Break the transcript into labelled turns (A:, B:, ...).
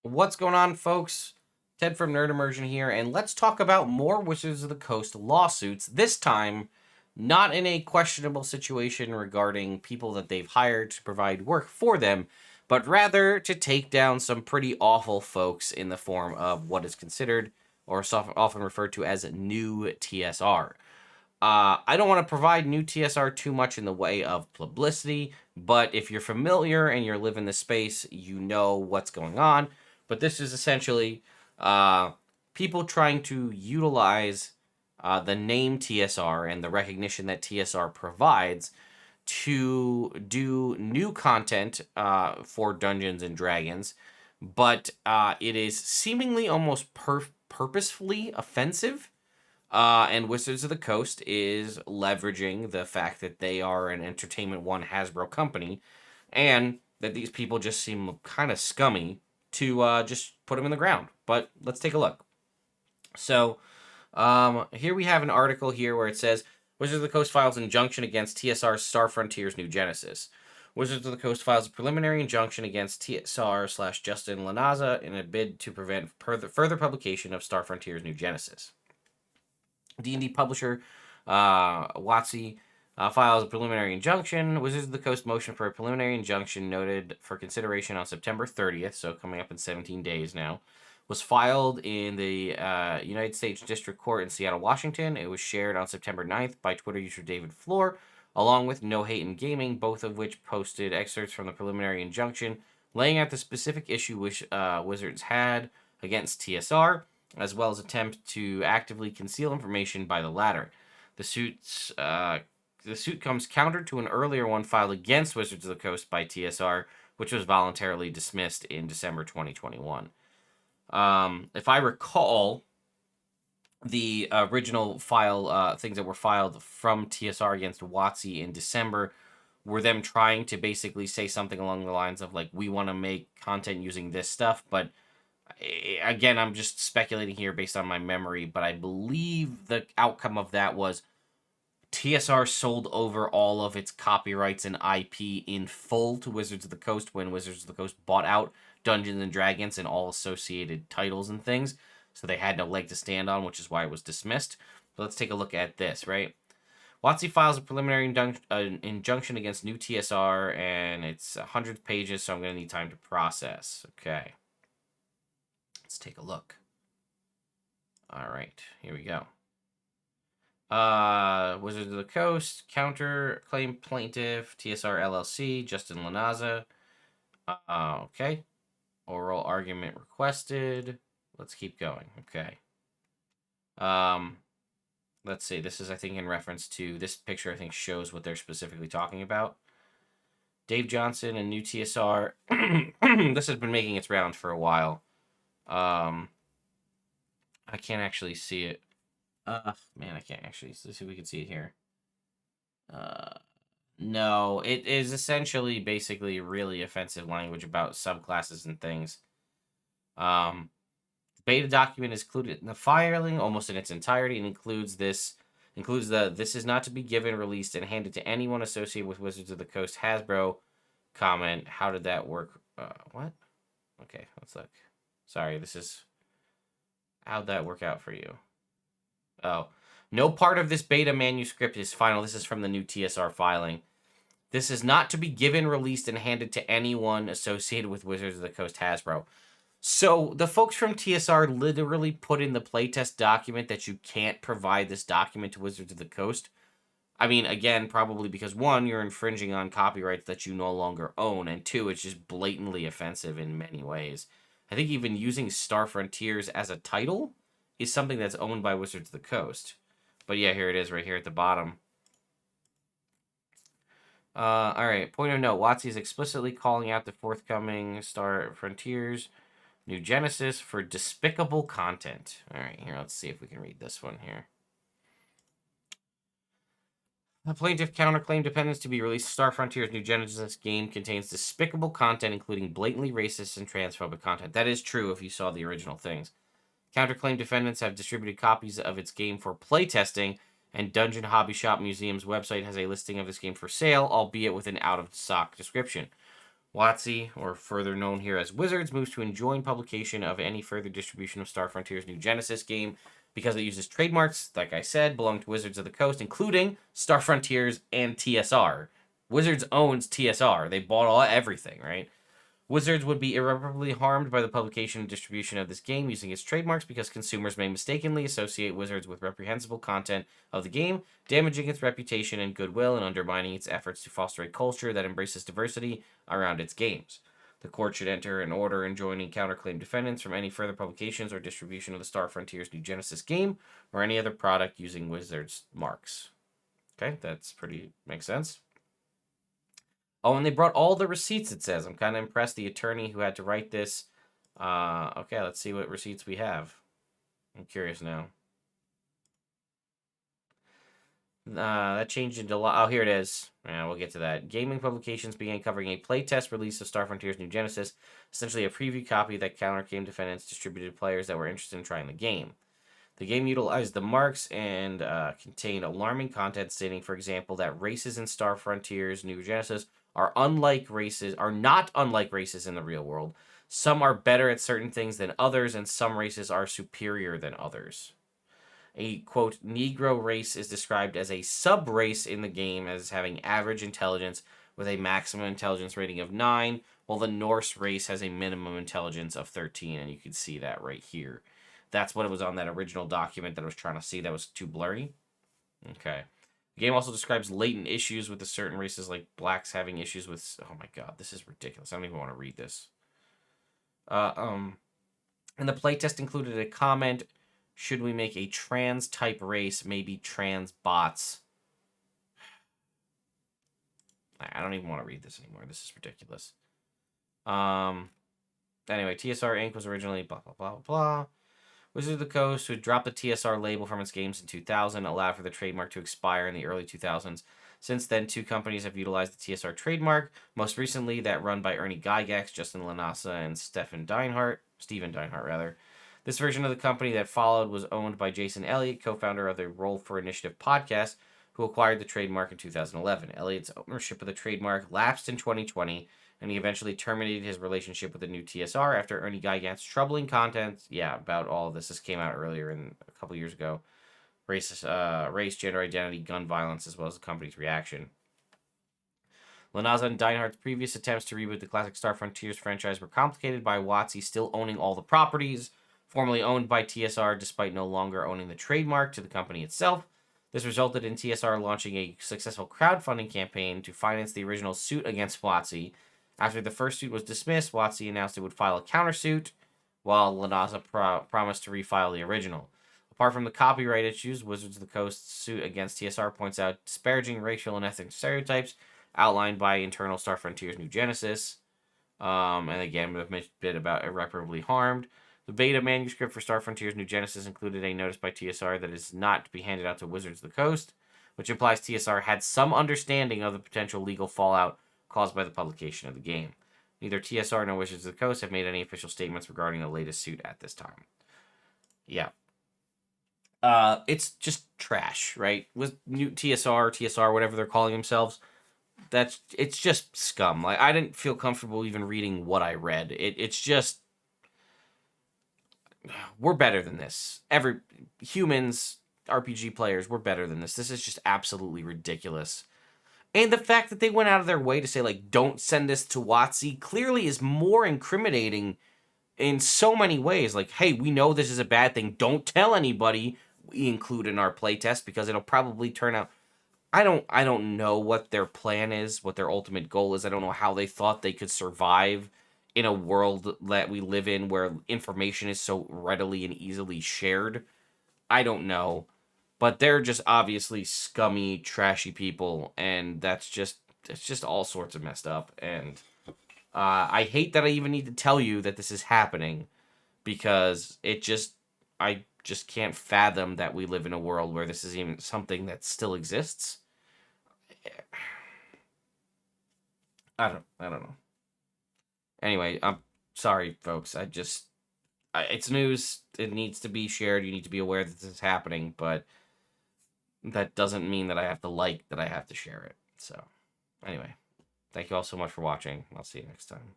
A: What's going on, folks? Ted from Immersion here, and let's talk about more Wizards of the Coast lawsuits. This time, not in a questionable situation regarding people that they've hired to provide work for them, but rather to take down some pretty awful folks in the form of what is considered or often referred to as nuTSR. I don't want to provide nuTSR too much in the way of publicity, but if you're familiar and you live in the space, you know what's going on. But this is essentially people trying to utilize the name TSR and the recognition that TSR provides to do new content for Dungeons and Dragons, but it is seemingly almost purposefully offensive. And Wizards of the Coast is leveraging the fact that they are an Entertainment One Hasbro company, and that these people just seem kind of scummy to just put them in the ground. But let's take a look. So here we have an article here where it says Wizards of the Coast files injunction against TSR Star Frontiers New Genesis. Wizards of the Coast files a preliminary injunction against TSR / Justin Lanaza in a bid to prevent further publication of Star Frontiers New Genesis. D&D publisher WotC files a preliminary injunction. Wizards of the Coast motion for a preliminary injunction noted for consideration on September 30th, so coming up in 17 days now, was filed in the United States District Court in Seattle, Washington. It was shared on September 9th by Twitter user David Floor, along with No Hate in Gaming, both of which posted excerpts from the preliminary injunction, laying out the specific issue which Wizards had against TSR, as well as attempt to actively conceal information by the latter. The suit comes counter to an earlier one filed against Wizards of the Coast by TSR, which was voluntarily dismissed in December 2021. If I recall, the original things that were filed from TSR against WotC in December were them trying to basically say something along the lines of, like, we want to make content using this stuff, but again, I'm just speculating here based on my memory, but I believe the outcome of that was TSR sold over all of its copyrights and IP in full to Wizards of the Coast when Wizards of the Coast bought out Dungeons and Dragons and all associated titles and things. So they had no leg to stand on, which is why it was dismissed. But let's take a look at this, right? WotC files a preliminary injunction against nuTSR, and it's 100 pages, so I'm going to need time to process. Okay. Let's take a look. All right, here we go. Wizards of the Coast, counter claim plaintiff, TSR LLC, Justin Lanaza. Okay. Oral argument requested. Let's keep going. Okay. Let's see. This is, I think, in reference to this picture, I think shows what they're specifically talking about. Dave Johnson and nuTSR. This has been making its rounds for a while. I can't actually see it. Man, I can't actually. Let's see if we can see it here. No, it is essentially basically really offensive language about subclasses and things. The beta document is included in the filing almost in its entirety and includes this is not to be given, released, and handed to anyone associated with Wizards of the Coast Hasbro comment. How did that work? What? Okay, let's look. Sorry, how'd that work out for you? Oh, no part of this beta manuscript is final. This is from the nuTSR filing. This is not to be given, released, and handed to anyone associated with Wizards of the Coast Hasbro. So the folks from TSR literally put in the playtest document that you can't provide this document to Wizards of the Coast. I mean, again, probably because, one, you're infringing on copyrights that you no longer own, and two, it's just blatantly offensive in many ways. I think even using Star Frontiers as a title is something that's owned by Wizards of the Coast. But yeah, here it is right here at the bottom. All right, point of note, WotC is explicitly calling out the forthcoming Star Frontiers New Genesis for despicable content. All right, here, let's see if we can read this one here. The plaintiff counterclaim dependents to be released. Star Frontiers New Genesis game contains despicable content, including blatantly racist and transphobic content. That is true if you saw the original things. Counterclaim defendants have distributed copies of its game for playtesting, and Dungeon Hobby Shop Museum's website has a listing of this game for sale, albeit with an out-of-stock description. WotC, or further known here as Wizards, moves to enjoin publication of any further distribution of Star Frontier's new Genesis game because it uses trademarks, like I said, belong to Wizards of the Coast, including Star Frontiers and TSR. Wizards owns TSR. They bought everything, right? Wizards would be irreparably harmed by the publication and distribution of this game using its trademarks because consumers may mistakenly associate Wizards with reprehensible content of the game, damaging its reputation and goodwill and undermining its efforts to foster a culture that embraces diversity around its games. The court should enter an order enjoining counterclaim defendants from any further publications or distribution of the Star Frontiers New Genesis game or any other product using Wizards marks. Okay, that's pretty makes sense. Oh, and they brought all the receipts, it says. I'm kind of impressed. The attorney who had to write this. Okay, let's see what receipts we have. I'm curious now. That changed into... Oh, here it is. Yeah, we'll get to that. Gaming Publications began covering a playtest release of Star Frontiers New Genesis, essentially a preview copy that counterclaim defendants distributed to players that were interested in trying the game. The game utilized the marks and contained alarming content stating, for example, that races in Star Frontiers New Genesis are not unlike races in the real world. Some are better at certain things than others, and some races are superior than others. A, quote, Negro race is described as a sub-race in the game as having average intelligence with a maximum intelligence rating of 9, while the Norse race has a minimum intelligence of 13, and you can see that right here. That's what it was on that original document that I was trying to see that was too blurry. Okay. The game also describes latent issues with the certain races, like blacks having issues with... Oh my god, this is ridiculous. I don't even want to read this. And the playtest included a comment, should we make a trans-type race, maybe trans bots? I don't even want to read this anymore. This is ridiculous. Anyway, TSR Inc. was originally blah, blah, blah, blah. Wizards of the Coast, who dropped the TSR label from its games in 2000, allowed for the trademark to expire in the early 2000s. Since then, 2 companies have utilized the TSR trademark, most recently that run by Ernie Gygax, Justin Lanasa, and Steven Deinhardt. This version of the company that followed was owned by Jason Elliott, co-founder of the Roll for Initiative podcast, who acquired the trademark in 2011. Elliott's ownership of the trademark lapsed in 2020, and he eventually terminated his relationship with the nuTSR after Ernie Gygax's troubling content, about all of this. This came out earlier a couple years ago. Race, gender identity, gun violence, as well as the company's reaction. Lanasa and Deinhardt's previous attempts to reboot the classic Star Frontiers franchise were complicated by WotC still owning all the properties, formerly owned by TSR, despite no longer owning the trademark to the company itself. This resulted in TSR launching a successful crowdfunding campaign to finance the original suit against WotC. After the first suit was dismissed, WotC announced it would file a countersuit, while Lanasa promised to refile the original. Apart from the copyright issues, Wizards of the Coast's suit against TSR points out disparaging racial and ethnic stereotypes outlined by internal Star Frontiers New Genesis. And again, a bit about irreparably harmed. The beta manuscript for Star Frontiers New Genesis included a notice by TSR that is not to be handed out to Wizards of the Coast, which implies TSR had some understanding of the potential legal fallout caused by the publication of the game. Neither TSR nor Wizards of the Coast have made any official statements regarding the latest suit at this time. Yeah. It's just trash, right? With new TSR, whatever they're calling themselves, it's just scum. Like, I didn't feel comfortable even reading what I read. It's just, we're better than this. Humans, RPG players, we're better than this. This is just absolutely ridiculous. And the fact that they went out of their way to say, like, don't send this to WotC clearly is more incriminating in so many ways. Like, hey, we know this is a bad thing. Don't tell anybody we include in our playtest because it'll probably turn out... I don't know what their plan is, what their ultimate goal is. I don't know how they thought they could survive in a world that we live in where information is so readily and easily shared. I don't know. But they're just obviously scummy, trashy people, and it's just all sorts of messed up. And I hate that I even need to tell you that this is happening, because I just can't fathom that we live in a world where this is even something that still exists. I don't know. Anyway, I'm sorry, folks. It's news. It needs to be shared. You need to be aware that this is happening, but that doesn't mean that I have to share it. So, anyway, Thank you all so much for watching. I'll see you next time.